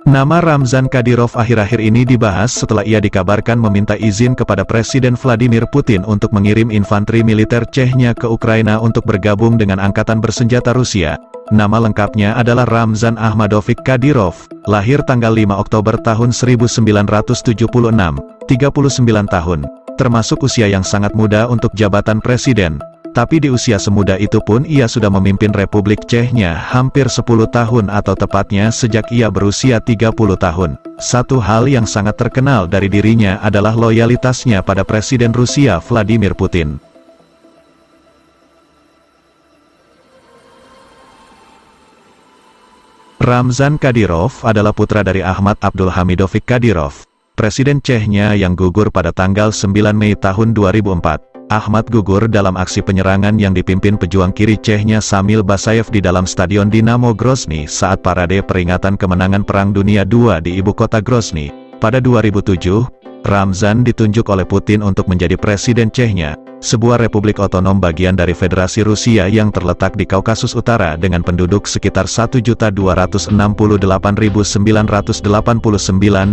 Nama Ramzan Kadyrov akhir-akhir ini dibahas setelah ia dikabarkan meminta izin kepada Presiden Vladimir Putin untuk mengirim infanteri militer Chechnya ke Ukraina untuk bergabung dengan angkatan bersenjata Rusia. Nama lengkapnya adalah Ramzan Ahmadovich Kadyrov, lahir tanggal 5 Oktober tahun 1976, 39 tahun, termasuk usia yang sangat muda untuk jabatan presiden. Tapi di usia semuda itu pun ia sudah memimpin Republik Chechnya hampir 10 tahun atau tepatnya sejak ia berusia 30 tahun. Satu hal yang sangat terkenal dari dirinya adalah loyalitasnya pada Presiden Rusia Vladimir Putin. Ramzan Kadyrov adalah putra dari Ahmad Abdulhamidovich Kadyrov, Presiden Chechnya yang gugur pada tanggal 9 Mei tahun 2004. Ahmad gugur dalam aksi penyerangan yang dipimpin pejuang kiri Chechnya Samil Basayev di dalam Stadion Dinamo Grozny saat parade peringatan kemenangan Perang Dunia II di ibu kota Grozny. Pada 2007, Ramzan ditunjuk oleh Putin untuk menjadi Presiden Chechnya, sebuah republik otonom bagian dari Federasi Rusia yang terletak di Kaukasus Utara dengan penduduk sekitar 1.268.989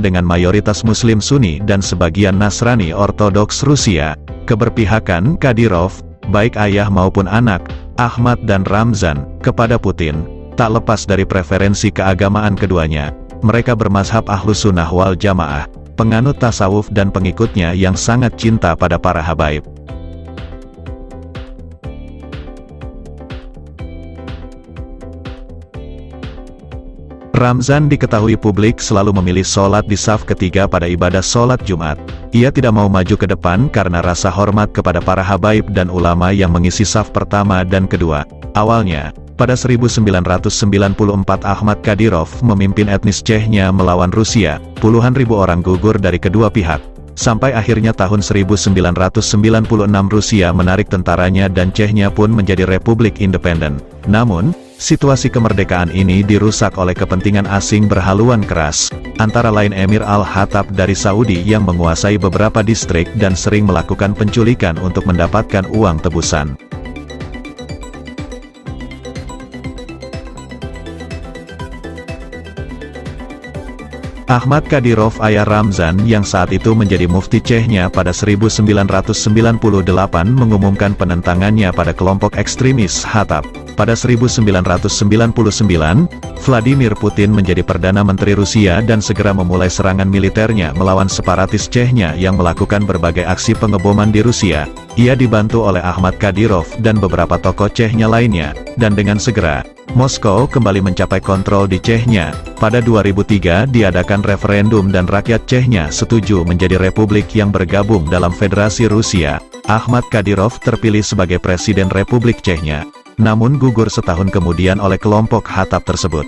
dengan mayoritas Muslim Sunni dan sebagian Nasrani Ortodoks Rusia. Keberpihakan Kadyrov, baik ayah maupun anak, Ahmad dan Ramzan, kepada Putin, tak lepas dari preferensi keagamaan keduanya. Mereka bermazhab Ahlus Sunnah wal Jamaah, penganut tasawuf dan pengikutnya yang sangat cinta pada para habaib. Ramzan diketahui publik selalu memilih sholat di saf ketiga pada ibadah sholat Jumat. Ia tidak mau maju ke depan karena rasa hormat kepada para habaib dan ulama yang mengisi saf pertama dan kedua. Awalnya, pada 1994 Ahmad Kadyrov memimpin etnis Chechnya melawan Rusia, puluhan ribu orang gugur dari kedua pihak. Sampai akhirnya tahun 1996 Rusia menarik tentaranya dan Chechnya pun menjadi republik independen. Namun, situasi kemerdekaan ini dirusak oleh kepentingan asing berhaluan keras, antara lain Emir Al-Khattab dari Saudi yang menguasai beberapa distrik dan sering melakukan penculikan untuk mendapatkan uang tebusan. Ahmad Kadyrov ayah Ramzan yang saat itu menjadi mufti Chechnya pada 1998 mengumumkan penentangannya pada kelompok ekstremis Khattab. Pada 1999, Vladimir Putin menjadi Perdana Menteri Rusia dan segera memulai serangan militernya melawan separatis Chechnya yang melakukan berbagai aksi pengeboman di Rusia. Ia dibantu oleh Ahmad Kadyrov dan beberapa tokoh Chechnya lainnya, dan dengan segera, Moskow kembali mencapai kontrol di Chechnya. Pada 2003 diadakan referendum dan rakyat Chechnya setuju menjadi republik yang bergabung dalam Federasi Rusia. Ahmad Kadyrov terpilih sebagai Presiden Republik Chechnya, namun gugur setahun kemudian oleh kelompok Khattab tersebut.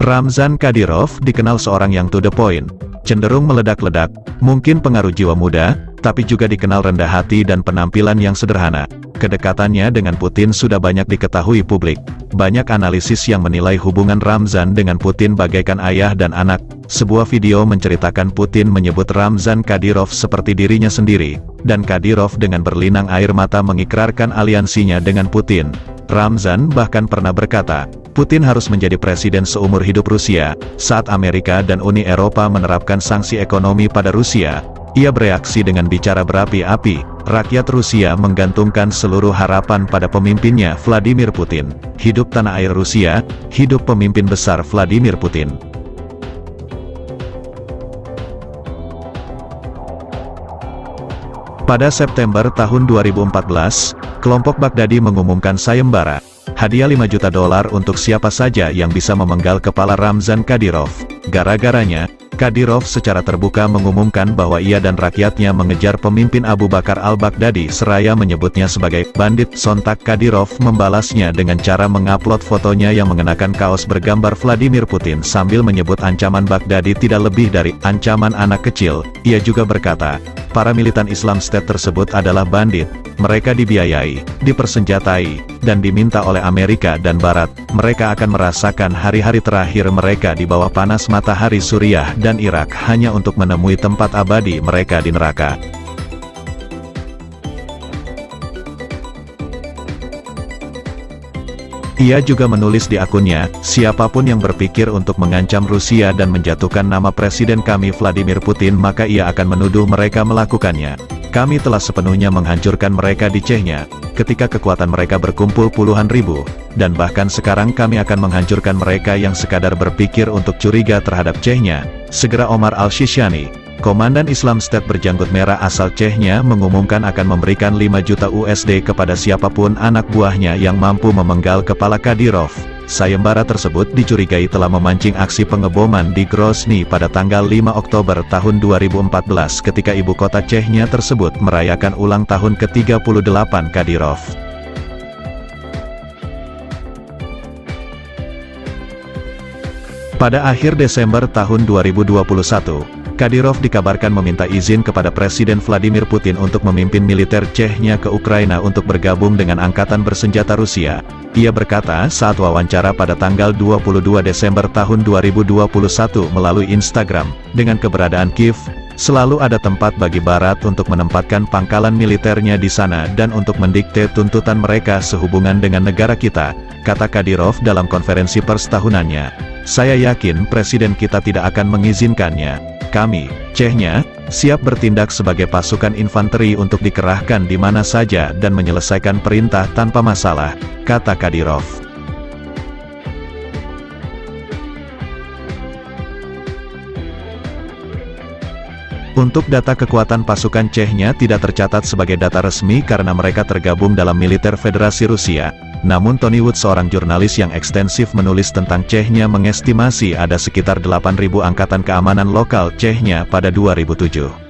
Ramzan Kadyrov dikenal seorang yang to the point, cenderung meledak-ledak, mungkin pengaruh jiwa muda, tapi juga dikenal rendah hati dan penampilan yang sederhana. Kedekatannya dengan Putin sudah banyak diketahui publik. Banyak analisis yang menilai hubungan Ramzan dengan Putin bagaikan ayah dan anak. Sebuah video menceritakan Putin menyebut Ramzan Kadyrov seperti dirinya sendiri, dan Kadyrov dengan berlinang air mata mengikrarkan aliansinya dengan Putin. Ramzan bahkan pernah berkata, Putin harus menjadi presiden seumur hidup Rusia. Saat Amerika dan Uni Eropa menerapkan sanksi ekonomi pada Rusia, ia bereaksi dengan bicara berapi-api, rakyat Rusia menggantungkan seluruh harapan pada pemimpinnya Vladimir Putin. Hidup tanah air Rusia, hidup pemimpin besar Vladimir Putin. Pada September tahun 2014, kelompok Baghdadi mengumumkan sayembara, hadiah $5 juta untuk siapa saja yang bisa memenggal kepala Ramzan Kadyrov. Gara-garanya, Kadyrov secara terbuka mengumumkan bahwa ia dan rakyatnya mengejar pemimpin Abu Bakar al-Baghdadi seraya menyebutnya sebagai bandit. Sontak Kadyrov membalasnya dengan cara mengupload fotonya yang mengenakan kaos bergambar Vladimir Putin sambil menyebut ancaman Baghdadi tidak lebih dari ancaman anak kecil. Ia juga berkata, para militan Islam State tersebut adalah bandit. Mereka dibiayai, dipersenjatai, dan diminta oleh Amerika dan Barat. Mereka akan merasakan hari-hari terakhir mereka di bawah panas matahari Suriah dan Irak hanya untuk menemui tempat abadi mereka di neraka. Ia juga menulis di akunnya, siapapun yang berpikir untuk mengancam Rusia dan menjatuhkan nama Presiden kami Vladimir Putin maka ia akan menuduh mereka melakukannya. Kami telah sepenuhnya menghancurkan mereka di Chechnya, ketika kekuatan mereka berkumpul puluhan ribu, dan bahkan sekarang kami akan menghancurkan mereka yang sekadar berpikir untuk curiga terhadap Chechnya, segera Omar Al-Shishani, Komandan Islam State berjanggut merah asal Chechnya mengumumkan akan memberikan 5 juta USD kepada siapapun anak buahnya yang mampu memenggal kepala Kadyrov. Sayembara tersebut dicurigai telah memancing aksi pengeboman di Grozny pada tanggal 5 Oktober tahun 2014 ketika ibu kota Chechnya tersebut merayakan ulang tahun ke-38 Kadyrov. Pada akhir Desember tahun 2021, Kadyrov dikabarkan meminta izin kepada Presiden Vladimir Putin untuk memimpin militer Chechnya ke Ukraina untuk bergabung dengan angkatan bersenjata Rusia. Ia berkata saat wawancara pada tanggal 22 Desember tahun 2021 melalui Instagram, dengan keberadaan Kiev, selalu ada tempat bagi Barat untuk menempatkan pangkalan militernya di sana dan untuk mendikte tuntutan mereka sehubungan dengan negara kita, kata Kadyrov dalam konferensi pers tahunannya. Saya yakin Presiden kita tidak akan mengizinkannya. Kami, Chechnya, siap bertindak sebagai pasukan infanteri untuk dikerahkan di mana saja dan menyelesaikan perintah tanpa masalah, kata Kadyrov. Untuk data kekuatan pasukan Chechnya tidak tercatat sebagai data resmi karena mereka tergabung dalam militer Federasi Rusia. Namun Tony Wood, seorang jurnalis yang ekstensif menulis tentang Chechnya, mengestimasi ada sekitar 8.000 angkatan keamanan lokal Chechnya pada 2007.